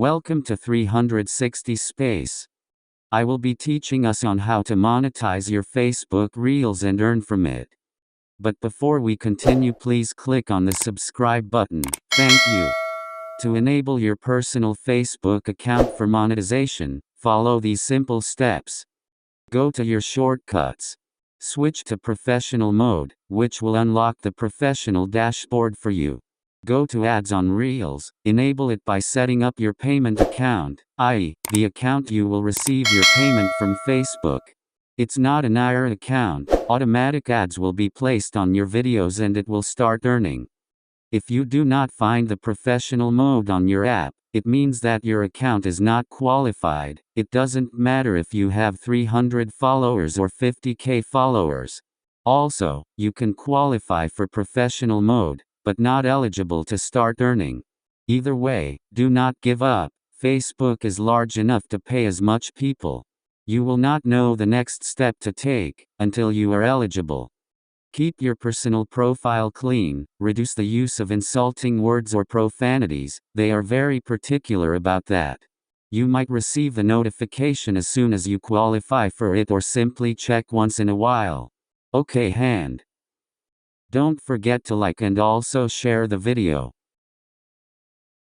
Welcome to 360 Space. I will be teaching us on how to monetize your Facebook Reels and earn from it. But before we continue, please click on the subscribe button. Thank you. To enable your personal Facebook account for monetization, follow these simple steps. Go to your shortcuts. Switch to professional mode, which will unlock the professional dashboard for you. Go to Ads on Reels, enable it by setting up your payment account, i.e., the account you will receive your payment from Facebook. It's not an IRA account, automatic ads will be placed on your videos and it will start earning. If you do not find the professional mode on your app, it means that your account is not qualified. It doesn't matter if you have 300 followers or 50k followers. Also, you can qualify for professional mode, but not eligible to start earning. Either way, do not give up. Facebook is large enough to pay as much people. You will not know the next step to take until you are eligible. Keep your personal profile clean, reduce the use of insulting words or profanities, they are very particular about that. You might receive the notification as soon as you qualify for it or simply check once in a while. Okay, Don't forget to like and also share the video.